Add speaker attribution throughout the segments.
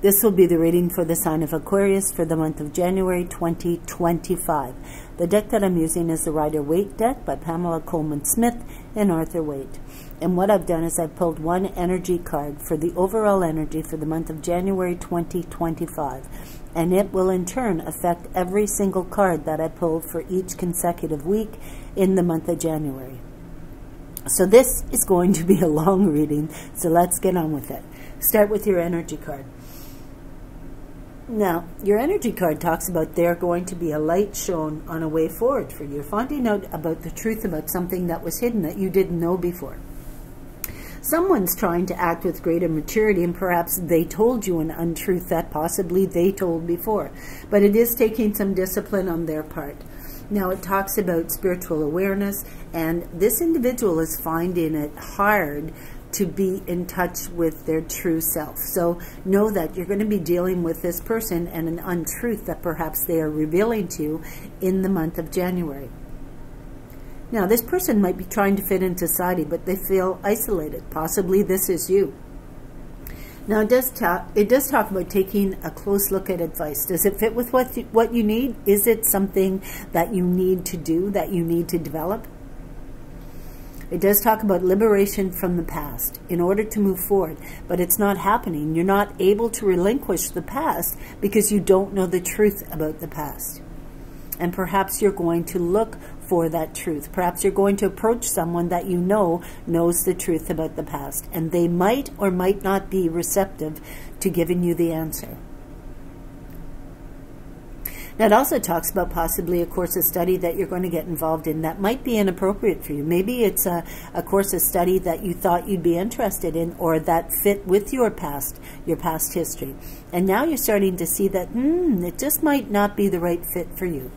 Speaker 1: This will be the reading for the sign of Aquarius for the month of January 2025. The deck that I'm using is the Rider-Waite deck by Pamela Coleman-Smith and Arthur Waite. And what I've done is I've pulled one energy card for the overall energy for the month of January 2025. And it will in turn affect every single card that I pulled for each consecutive week in the month of January. So this is going to be a long reading, so let's get on with it. Start with your energy card. Now, your energy card talks about there going to be a light shown on a way forward for you, finding out about the truth about something that was hidden that you didn't know before. Someone's trying to act with greater maturity, and perhaps they told you an untruth that possibly they told before. But it is taking some discipline on their part. Now, it talks about spiritual awareness, and this individual is finding it hard to be in touch with their true self. So know that you're going to be dealing with this person and an untruth that perhaps they are revealing to you in the month of January. Now, this person might be trying to fit in society, but they feel isolated. Possibly this is you. Now, it does talk about taking a close look at advice. Does it fit with what you need? Is it something that you need to do, that you need to develop? It does talk about liberation from the past in order to move forward, but it's not happening. You're not able to relinquish the past because you don't know the truth about the past. And perhaps you're going to look for that truth. Perhaps you're going to approach someone that you know knows the truth about the past, and they might or might not be receptive to giving you the answer. Now, it also talks about possibly a course of study that you're going to get involved in that might be inappropriate for you. Maybe it's a course of study that you thought you'd be interested in or that fit with your past history. And now you're starting to see that, it just might not be the right fit for you.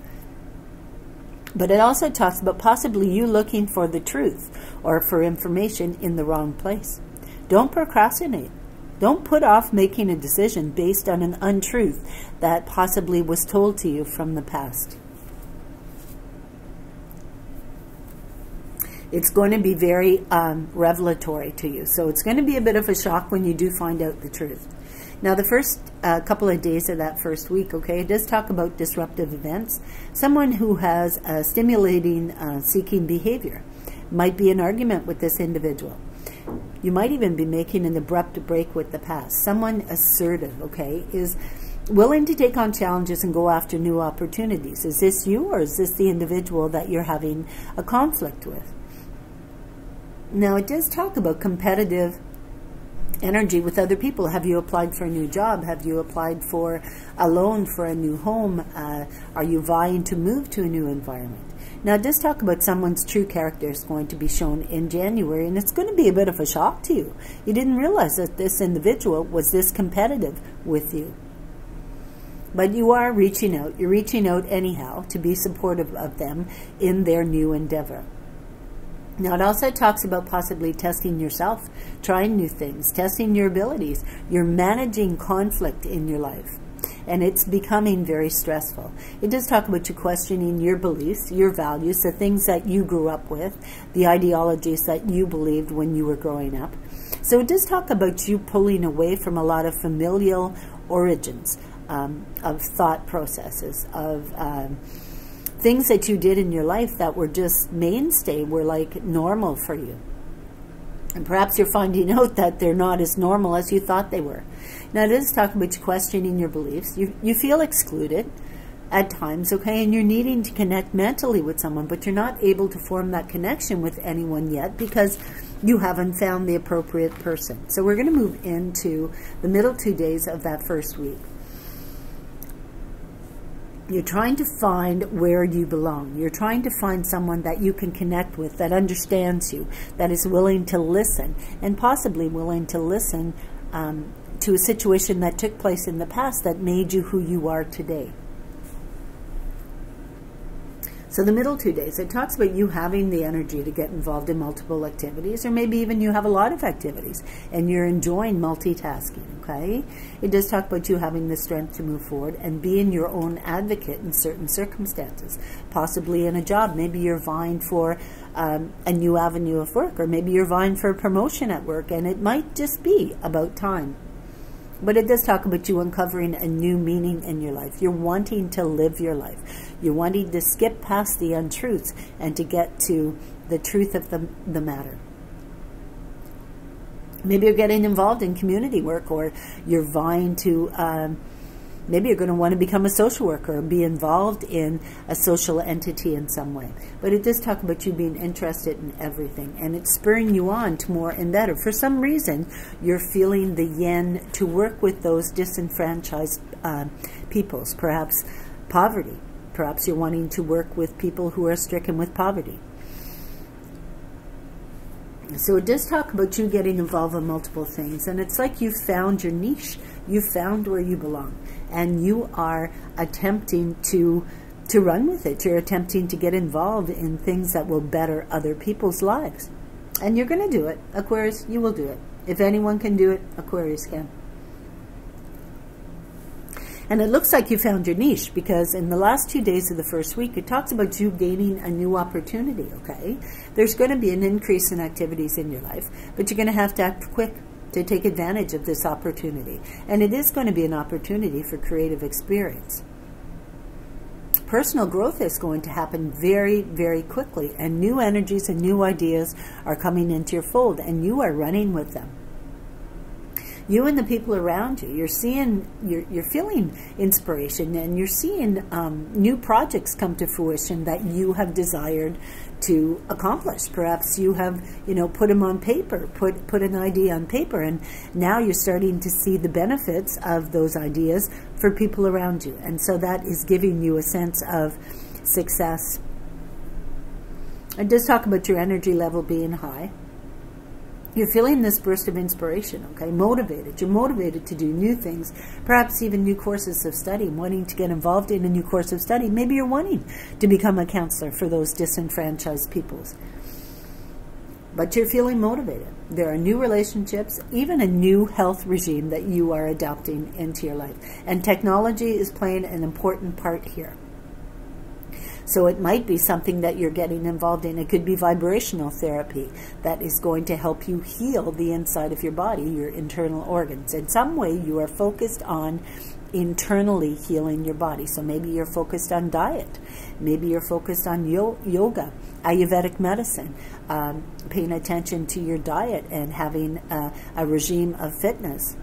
Speaker 1: But it also talks about possibly you looking for the truth or for information in the wrong place. Don't procrastinate. Don't put off making a decision based on an untruth that possibly was told to you from the past. It's going to be very revelatory to you. So it's going to be a bit of a shock when you do find out the truth. Now, the first couple of days of that first week, okay, it does talk about disruptive events. Someone who has a stimulating, seeking behavior might be an argument with this individual. You might even be making an abrupt break with the past. Someone assertive, okay, is willing to take on challenges and go after new opportunities. Is this you, or is this the individual that you're having a conflict with? Now, it does talk about competitive energy with other people. Have you applied for a new job? Have you applied for a loan for a new home? Are you vying to move to a new environment? Now, it does talk about someone's true character is going to be shown in January, and it's going to be a bit of a shock to you. You didn't realize that this individual was this competitive with you. But you are reaching out. You're reaching out anyhow to be supportive of them in their new endeavor. Now, it also talks about possibly testing yourself, trying new things, testing your abilities. You're managing conflict in your life, and it's becoming very stressful. It does talk about you questioning your beliefs, your values, the things that you grew up with, the ideologies that you believed when you were growing up. So it does talk about you pulling away from a lot of familial origins of thought processes, of things that you did in your life that were just mainstay, were like normal for you. And perhaps you're finding out that they're not as normal as you thought they were. Now, it is talking about you questioning your beliefs. You feel excluded at times, okay, and you're needing to connect mentally with someone, but you're not able to form that connection with anyone yet because you haven't found the appropriate person. So we're going to move into the middle 2 days of that first week. You're trying to find where you belong. You're trying to find someone that you can connect with, that understands you, that is willing to listen, and possibly willing to listen to a situation that took place in the past that made you who you are today. So the middle 2 days, it talks about you having the energy to get involved in multiple activities, or maybe even you have a lot of activities and you're enjoying multitasking, okay? It does talk about you having the strength to move forward and being your own advocate in certain circumstances, possibly in a job. Maybe you're vying for a new avenue of work, or maybe you're vying for a promotion at work, and it might just be about time. But it does talk about you uncovering a new meaning in your life. You're wanting to live your life. You're wanting to skip past the untruths and to get to the truth of the matter. Maybe you're getting involved in community work, or you're vying to, maybe you're going to want to become a social worker or be involved in a social entity in some way. But it does talk about you being interested in everything, and it's spurring you on to more and better. For some reason, you're feeling the yen to work with those disenfranchised peoples, perhaps poverty. Perhaps you're wanting to work with people who are stricken with poverty. So it does talk about you getting involved in multiple things, and it's like you've found your niche. You've found where you belong, and you are attempting to run with it. You're attempting to get involved in things that will better other people's lives. And you're going to do it. Aquarius, you will do it. If anyone can do it, Aquarius can. And it looks like you found your niche, because in the last 2 days of the first week, it talks about you gaining a new opportunity, okay? There's going to be an increase in activities in your life, but you're going to have to act quick to take advantage of this opportunity. And it is going to be an opportunity for creative experience. Personal growth is going to happen very, very quickly, and new energies and new ideas are coming into your fold, and you are running with them. You and the people around you, you're feeling inspiration, and you're seeing new projects come to fruition that you have desired to accomplish. Perhaps you have, put them on paper, put an idea on paper, and now you're starting to see the benefits of those ideas for people around you. And so that is giving you a sense of success. It does talk about your energy level being high. You're feeling this burst of inspiration, okay? Motivated. You're motivated to do new things, perhaps even new courses of study, wanting to get involved in a new course of study. Maybe you're wanting to become a counselor for those disenfranchised peoples. But you're feeling motivated. There are new relationships, even a new health regime that you are adopting into your life. And technology is playing an important part here. So it might be something that you're getting involved in. It could be vibrational therapy that is going to help you heal the inside of your body, your internal organs. In some way, you are focused on internally healing your body. So maybe you're focused on diet. Maybe you're focused on yoga, Ayurvedic medicine, paying attention to your diet and having a regime of fitness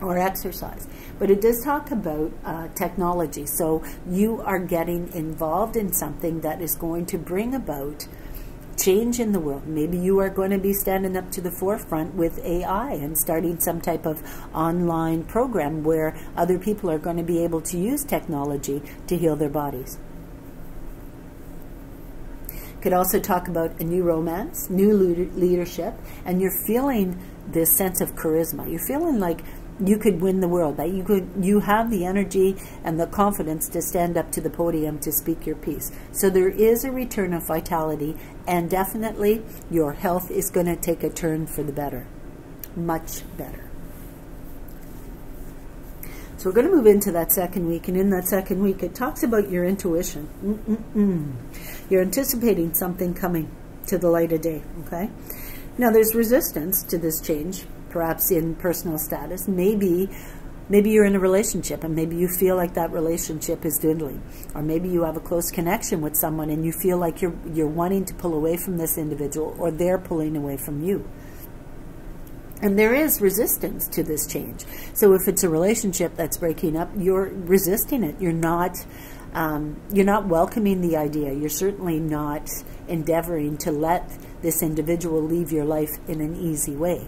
Speaker 1: or exercise. But it does talk about technology. So you are getting involved in something that is going to bring about change in the world. Maybe you are going to be standing up to the forefront with AI and starting some type of online program where other people are going to be able to use technology to heal their bodies. Could also talk about a new romance, new leadership, and you're feeling this sense of charisma. You're feeling like you could win the world, that you have the energy and the confidence to stand up to the podium to speak your piece. So there is a return of vitality, and definitely your health is going to take a turn for the better, much better. So we're going to move into that second week, and in that second week it talks about your intuition. You're anticipating something coming to the light of day, okay? Now there's resistance to this change, perhaps in personal status. Maybe you're in a relationship and maybe you feel like that relationship is dwindling. Or maybe you have a close connection with someone and you feel like you're wanting to pull away from this individual, or they're pulling away from you. And there is resistance to this change. So if it's a relationship that's breaking up, you're resisting it. You're not welcoming the idea. You're certainly not endeavoring to let this individual leave your life in an easy way.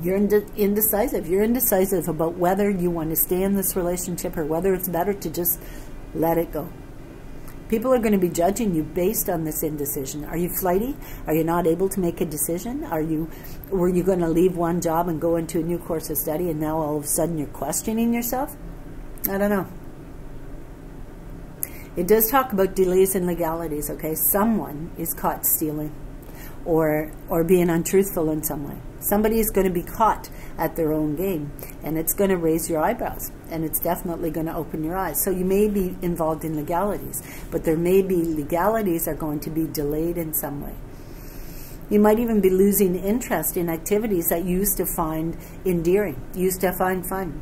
Speaker 1: You're indecisive. You're indecisive about whether you want to stay in this relationship or whether it's better to just let it go. People are going to be judging you based on this indecision. Are you flighty? Are you not able to make a decision? Were you going to leave one job and go into a new course of study, and now all of a sudden you're questioning yourself? I don't know. It does talk about delays and legalities, okay? Someone is caught stealing or being untruthful in some way. Somebody is going to be caught at their own game, and it's going to raise your eyebrows, and it's definitely going to open your eyes. So you may be involved in legalities, but there may be legalities are going to be delayed in some way. You might even be losing interest in activities that you used to find endearing, used to find fun.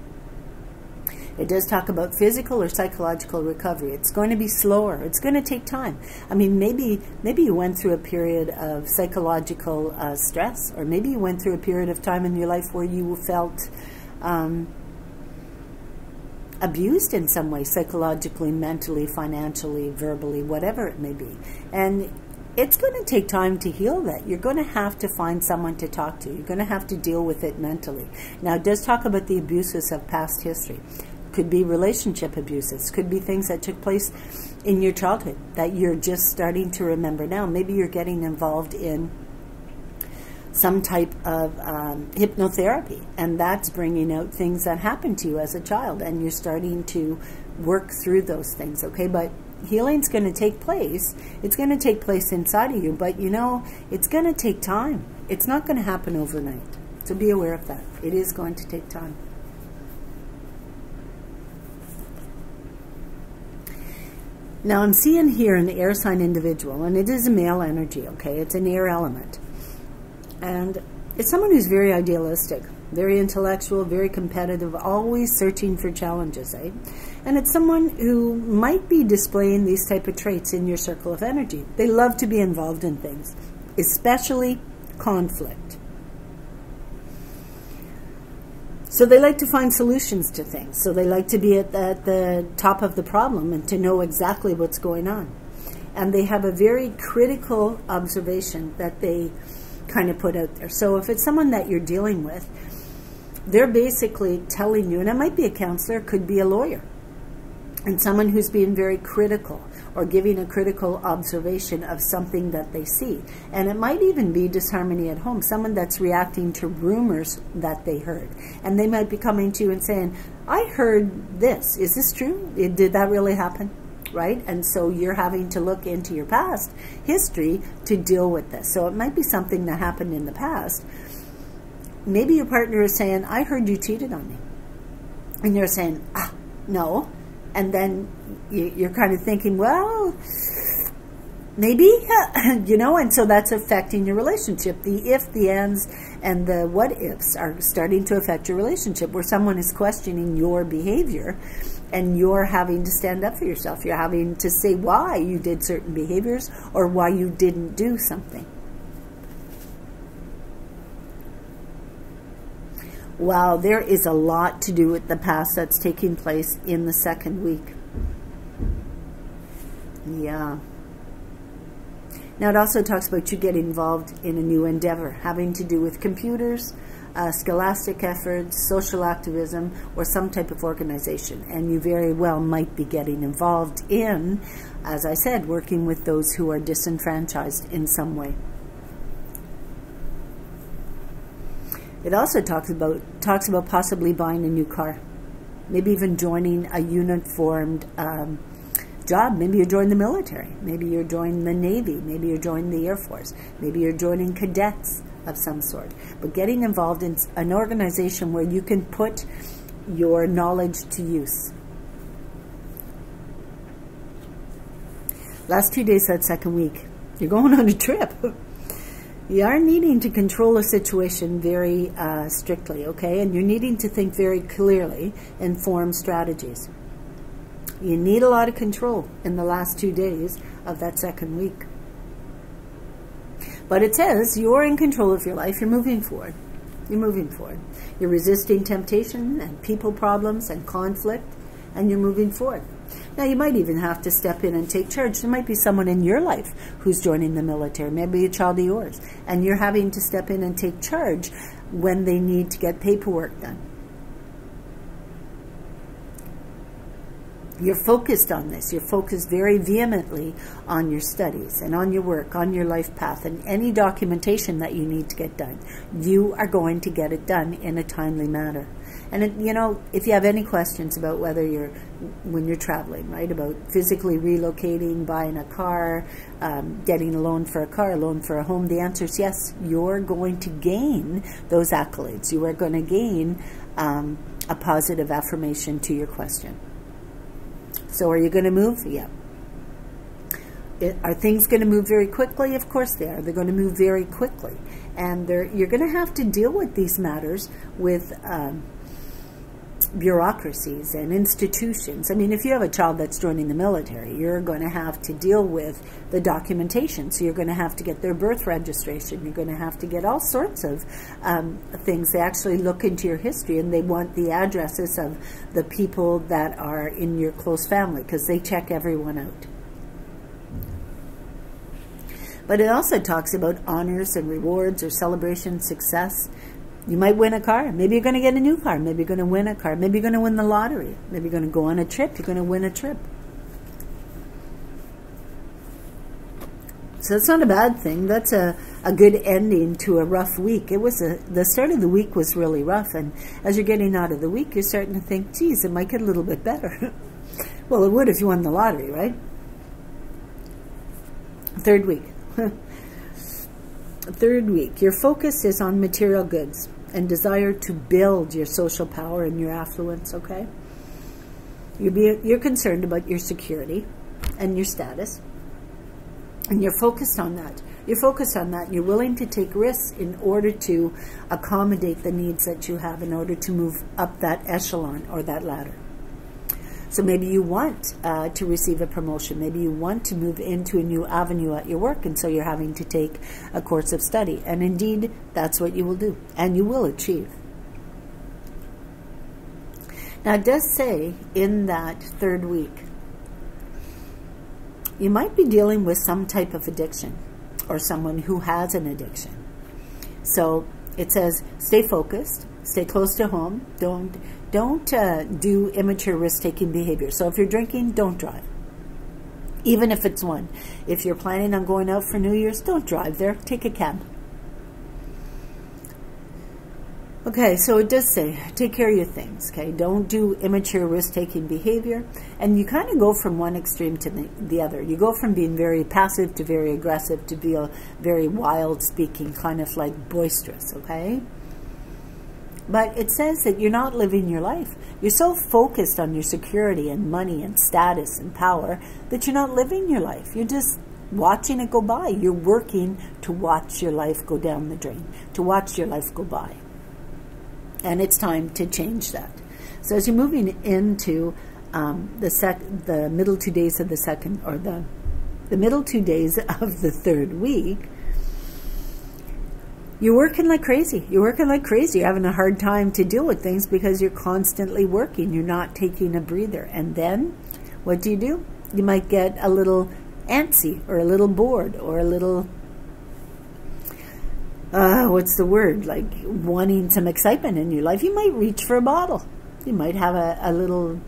Speaker 1: It does talk about physical or psychological recovery. It's going to be slower. It's going to take time. I mean, maybe you went through a period of psychological stress, or maybe you went through a period of time in your life where you felt abused in some way, psychologically, mentally, financially, verbally, whatever it may be. And it's going to take time to heal that. You're going to have to find someone to talk to. You're going to have to deal with it mentally. Now, it does talk about the abuses of past history. Could be relationship abuses. Could be things that took place in your childhood that you're just starting to remember now. Maybe you're getting involved in some type of hypnotherapy, and that's bringing out things that happened to you as a child, and you're starting to work through those things, okay? But healing's going to take place. It's going to take place inside of you, but you know, it's going to take time. It's not going to happen overnight. So be aware of that. It is going to take time. Now I'm seeing here an air sign individual, and it is a male energy, okay? It's an air element. And it's someone who's very idealistic, very intellectual, very competitive, always searching for challenges, eh? And it's someone who might be displaying these type of traits in your circle of energy. They love to be involved in things, especially conflict. So they like to find solutions to things. So they like to be at the top of the problem and to know exactly what's going on. And they have a very critical observation that they kind of put out there. So if it's someone that you're dealing with, they're basically telling you, and it might be a counselor, could be a lawyer, and someone who's being very critical or giving a critical observation of something that they see. And it might even be disharmony at home, someone that's reacting to rumors that they heard. And they might be coming to you and saying, I heard this. Is this true? Did that really happen? Right? And so you're having to look into your past history to deal with this. So it might be something that happened in the past. Maybe your partner is saying, I heard you cheated on me. And you're saying, no. And then you're kind of thinking, well, maybe, you know, and so that's affecting your relationship. The if, the ands, and the what ifs are starting to affect your relationship, where someone is questioning your behavior and you're having to stand up for yourself. You're having to say why you did certain behaviors or why you didn't do something. Wow, there is a lot to do with the past that's taking place in the second week. Yeah. Now it also talks about you getting involved in a new endeavor, having to do with computers, scholastic efforts, social activism, or some type of organization. And you very well might be getting involved in, as I said, working with those who are disenfranchised in some way. It also talks about possibly buying a new car, maybe even joining a uniformed job. Maybe you're joining the military, maybe you're joining the Navy, maybe you're joining the Air Force, maybe you're joining cadets of some sort. But getting involved in an organization where you can put your knowledge to use. Last 2 days, that second week, you're going on a trip. You are needing to control a situation very strictly, okay? And you're needing to think very clearly and form strategies. You need a lot of control in the last 2 days of that second week. But it says you're in control of your life. You're moving forward. You're moving forward. You're resisting temptation and people problems and conflict, and you're moving forward. Now, you might even have to step in and take charge. There might be someone in your life who's joining the military, maybe a child of yours, and you're having to step in and take charge when they need to get paperwork done. You're focused on this. You're focused very vehemently on your studies and on your work, on your life path, and any documentation that you need to get done. You are going to get it done in a timely manner. And, you know, if you have any questions about whether when you're traveling, right, about physically relocating, buying a car, getting a loan for a car, a loan for a home, the answer is yes, you're going to gain those accolades. You are going to gain a positive affirmation to your question. So are you going to move? Yeah. Are things going to move very quickly? Of course they are. They're going to move very quickly. And you're going to have to deal with these matters with bureaucracies and institutions. I mean, if you have a child that's joining the military, you're going to have to deal with the documentation. So you're going to have to get their birth registration. You're going to have to get all sorts of things. They actually look into your history, and they want the addresses of the people that are in your close family, because they check everyone out. But it also talks about honors and rewards or celebration, success. You might win a car. Maybe you're going to get a new car. Maybe you're going to win a car. Maybe you're going to win the lottery. Maybe you're going to go on a trip. You're going to win a trip. So it's not a bad thing. That's a good ending to a rough week. It was the start of the week was really rough, and as you're getting out of the week, you're starting to think, geez, it might get a little bit better. Well, it would if you won the lottery, right? Third week. Third week, your focus is on material goods and desire to build your social power and your affluence, okay? You're concerned about your security and your status, and you're focused on that. You're focused on that, and you're willing to take risks in order to accommodate the needs that you have, in order to move up that echelon or that ladder. So maybe you want to receive a promotion. Maybe you want to move into a new avenue at your work, and so you're having to take a course of study. And indeed, that's what you will do, and you will achieve. Now, it does say in that third week, you might be dealing with some type of addiction, or someone who has an addiction. So it says, stay focused, stay close to home, don't do immature risk-taking behavior. So if you're drinking, don't drive. Even if it's one. If you're planning on going out for New Year's, don't drive there. Take a cab. Okay, so it does say, take care of your things, okay? Don't do immature risk-taking behavior. And you kind of go from one extreme to the other. You go from being very passive to very aggressive to be a very wild-speaking, kind of like boisterous, okay? But it says that you're not living your life. You're so focused on your security and money and status and power that you're not living your life. You're just watching it go by. You're working to watch your life go down the drain, to watch your life go by. And it's time to change that. So as you're moving into the middle 2 days of the second, or the middle 2 days of the third week, you're working like crazy. You're working like crazy. You're having a hard time to deal with things because you're constantly working. You're not taking a breather. And then, what do? You might get a little antsy, or a little bored, or a little, what's the word? Like wanting some excitement in your life. You might reach for a bottle. You might have a little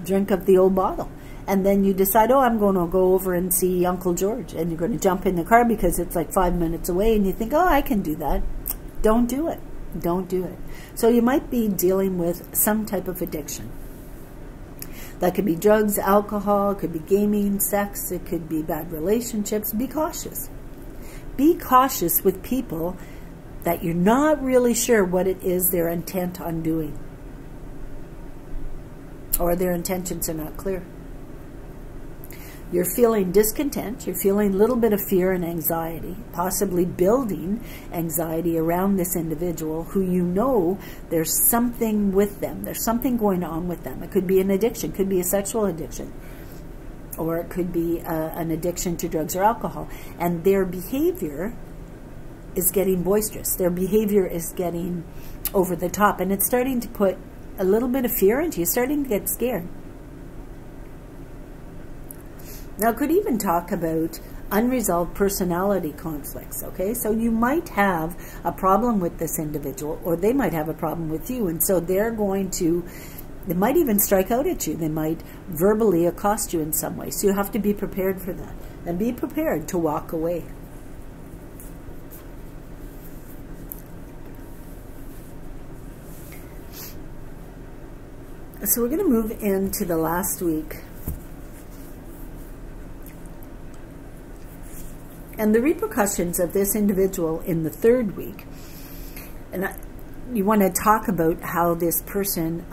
Speaker 1: drink of the old bottle. And then you decide, oh, I'm going to go over and see Uncle George. And you're going to jump in the car because it's like 5 minutes away. And you think, oh, I can do that. Don't do it. Don't do it. So you might be dealing with some type of addiction. That could be drugs, alcohol. It could be gaming, sex. It could be bad relationships. Be cautious. Be cautious with people that you're not really sure what it is they're intent on doing, or their intentions are not clear. You're feeling discontent, you're feeling a little bit of fear and anxiety, possibly building anxiety around this individual who you know there's something with them, there's something going on with them. It could be an addiction, could be a sexual addiction, or it could be an addiction to drugs or alcohol. And their behavior is getting boisterous, their behavior is getting over the top, and it's starting to put a little bit of fear into you, starting to get scared. Now, it could even talk about unresolved personality conflicts, okay? So you might have a problem with this individual, or they might have a problem with you, and so they might even strike out at you. They might verbally accost you in some way. So you have to be prepared for that, and be prepared to walk away. So we're going to move into the last week. And the repercussions of this individual in the third week. And you want to talk about how this person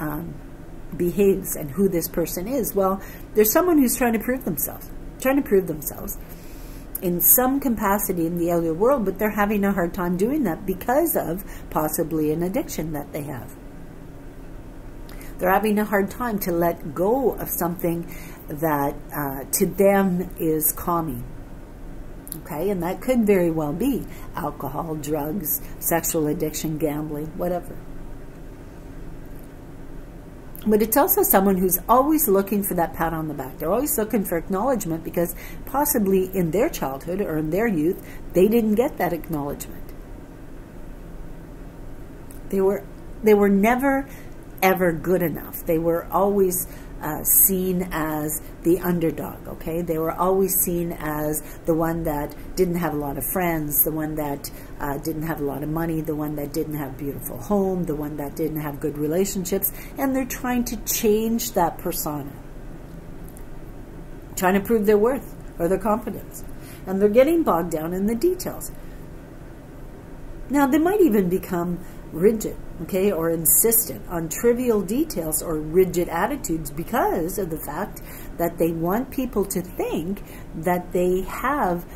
Speaker 1: behaves and who this person is. Well, there's someone who's trying to prove themselves. trying to prove themselves in some capacity in the outer world, but they're having a hard time doing that because of possibly an addiction that they have. They're having a hard time to let go of something that to them is calming. Okay, and that could very well be alcohol, drugs, sexual addiction, gambling, whatever. But it's also someone who's always looking for that pat on the back. They're always looking for acknowledgement because possibly in their childhood or in their youth, they didn't get that acknowledgement. They were never, ever good enough. They were always seen as the underdog, okay? They were always seen as the one that didn't have a lot of friends, the one that didn't have a lot of money, the one that didn't have a beautiful home, the one that didn't have good relationships, and they're trying to change that persona, trying to prove their worth or their competence, and they're getting bogged down in the details. Now, they might even become rigid, okay, or insistent on trivial details or rigid attitudes because of the fact that they want people to think that they have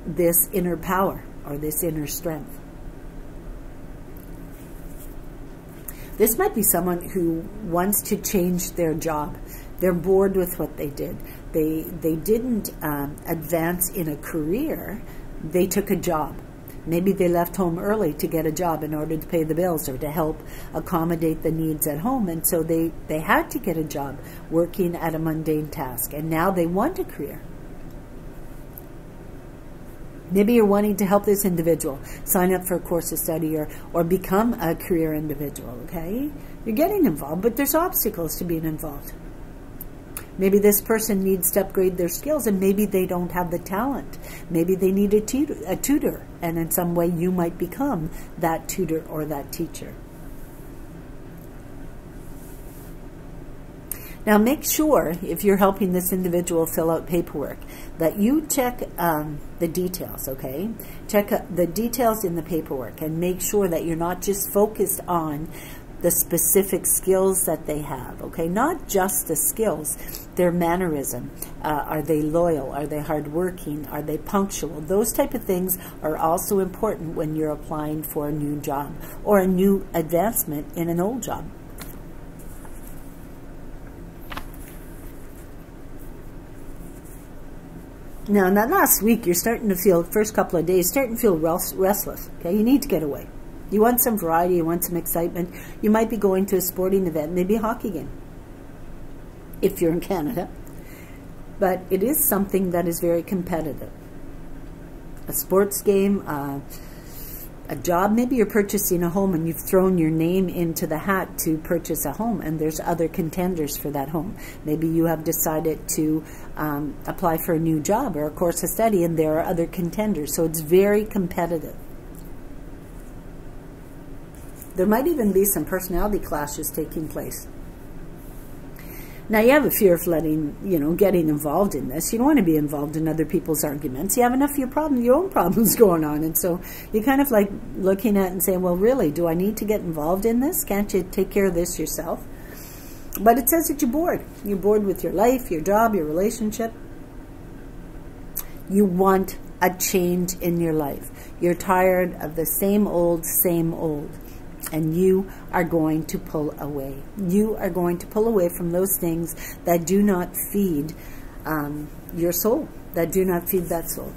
Speaker 1: this inner power or this inner strength. This might be someone who wants to change their job. They're bored with what they did. They didn't advance in a career. They took a job. Maybe they left home early to get a job in order to pay the bills or to help accommodate the needs at home. And so they had to get a job working at a mundane task. And now they want a career. Maybe you're wanting to help this individual sign up for a course of study or become a career individual, okay? You're getting involved, but there's obstacles to being involved. Maybe this person needs to upgrade their skills and maybe they don't have the talent. Maybe they need a tutor, and in some way you might become that tutor or that teacher. Now make sure, if you're helping this individual fill out paperwork, that you check the details, okay? Check the details in the paperwork and make sure that you're not just focused on the specific skills that they have, okay? Not just the skills, their mannerism. Are they loyal? Are they hardworking? Are they punctual? Those type of things are also important when you're applying for a new job or a new advancement in an old job. Now, in that last week, you're starting to feel, first couple of days, starting to feel restless, okay? You need to get away. You want some variety, you want some excitement. You might be going to a sporting event, maybe a hockey game, if you're in Canada. But it is something that is very competitive. A sports game, a job, maybe you're purchasing a home and you've thrown your name into the hat to purchase a home and there's other contenders for that home. Maybe you have decided to apply for a new job or a course of study and there are other contenders. So it's very competitive. There might even be some personality clashes taking place. Now, you have a fear of getting involved in this. You don't want to be involved in other people's arguments. You have enough of your own problems going on. And so you're kind of like looking at it and saying, well, really, do I need to get involved in this? Can't you take care of this yourself? But it says that you're bored. You're bored with your life, your job, your relationship. You want a change in your life. You're tired of the same old, same old. And you are going to pull away. You are going to pull away from those things that do not feed your soul, that do not feed that soul.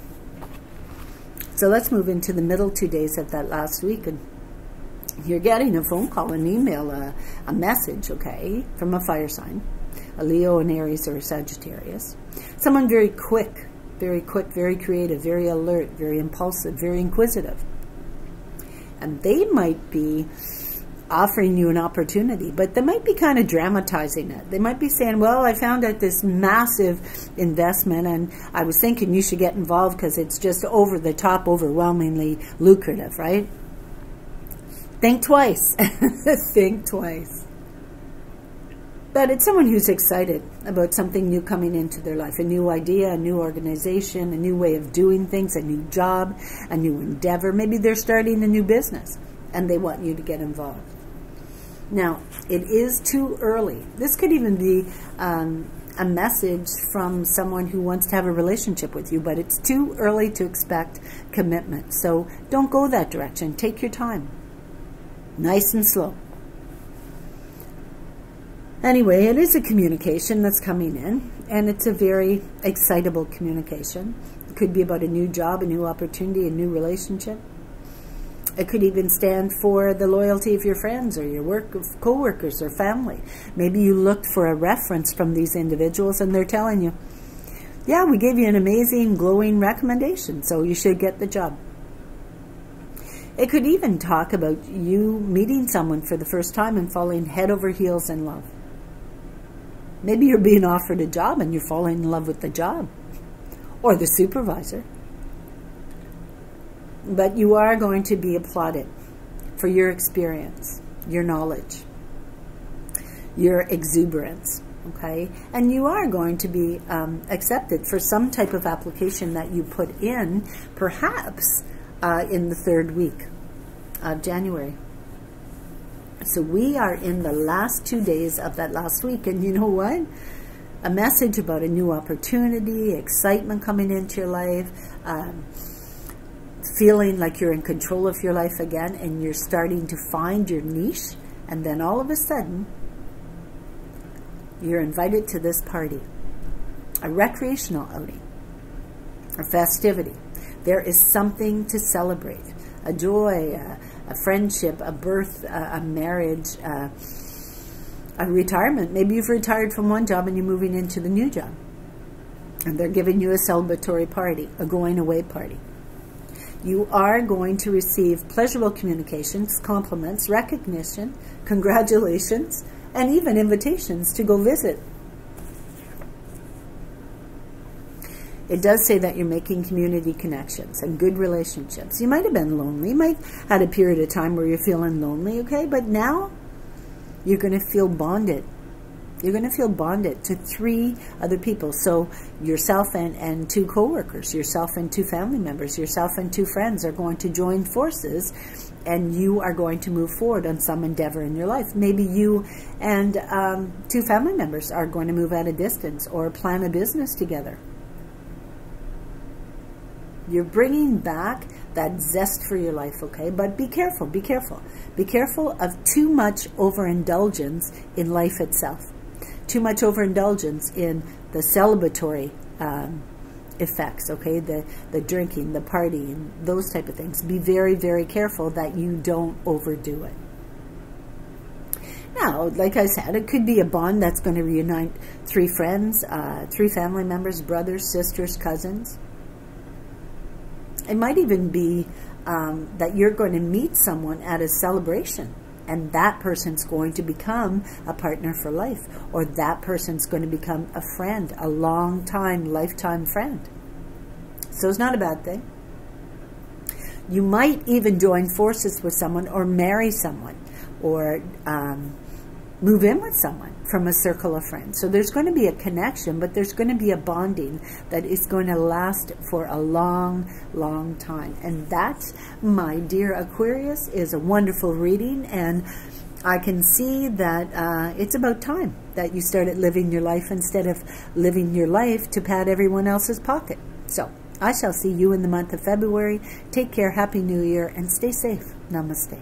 Speaker 1: So let's move into the middle 2 days of that last week. And you're getting a phone call, an email, a message, okay, from a fire sign, a Leo, an Aries, or a Sagittarius. Someone very quick, very creative, very alert, very impulsive, very inquisitive. And they might be offering you an opportunity, but they might be kind of dramatizing it. They might be saying, well, I found out this massive investment and I was thinking you should get involved because it's just over the top, overwhelmingly lucrative, right? Think twice. Think twice. But it's someone who's excited about something new coming into their life, a new idea, a new organization, a new way of doing things, a new job, a new endeavor. Maybe they're starting a new business and they want you to get involved. Now, it is too early. This could even be a message from someone who wants to have a relationship with you, but it's too early to expect commitment. So don't go that direction. Take your time. Nice and slow. Anyway, it is a communication that's coming in, and it's a very excitable communication. It could be about a new job, a new opportunity, a new relationship. It could even stand for the loyalty of your friends or your co-workers or family. Maybe you looked for a reference from these individuals and they're telling you, yeah, we gave you an amazing, glowing recommendation, so you should get the job. It could even talk about you meeting someone for the first time and falling head over heels in love. Maybe you're being offered a job and you're falling in love with the job or the supervisor. But you are going to be applauded for your experience, your knowledge, your exuberance, okay? And you are going to be accepted for some type of application that you put in, perhaps in the 3rd week of January. So we are in the last 2 days of that last week, and you know what? A message about a new opportunity, excitement coming into your life, feeling like you're in control of your life again, and you're starting to find your niche, and then all of a sudden you're invited to this party, a recreational outing, a festivity. There is something to celebrate, a joy, a friendship, a birth, a marriage, a retirement. Maybe you've retired from one job and you're moving into the new job, and they're giving you a celebratory party, a going away party. You are going to receive pleasurable communications, compliments, recognition, congratulations, and even invitations to go visit. It does say that you're making community connections and good relationships. You might have been lonely. You might have had a period of time where you're feeling lonely, okay? But now you're going to feel bonded. You're going to feel bonded to 3 other people. So yourself and 2 co-workers, yourself and 2 family members, yourself and 2 friends are going to join forces, and you are going to move forward on some endeavor in your life. Maybe you and 2 family members are going to move at a distance or plan a business together. You're bringing back that zest for your life, okay? But be careful, be careful. Be careful of too much overindulgence in life itself. Too much overindulgence in the celebratory effects, okay? The drinking, the partying, those type of things. Be very, very careful that you don't overdo it. Now, like I said, it could be a bond that's going to reunite 3 friends, 3 family members, brothers, sisters, cousins. It might even be that you're going to meet someone at a celebration, and that person's going to become a partner for life, or that person's going to become a friend, a long-time, lifetime friend. So it's not a bad thing. You might even join forces with someone or marry someone or move in with someone from a circle of friends. So there's going to be a connection, but there's going to be a bonding that is going to last for a long, long time. And that, my dear Aquarius, is a wonderful reading, and I can see that it's about time that you started living your life instead of living your life to pad everyone else's pocket. So I shall see you in the month of February. Take care, Happy New Year, and stay safe. Namaste.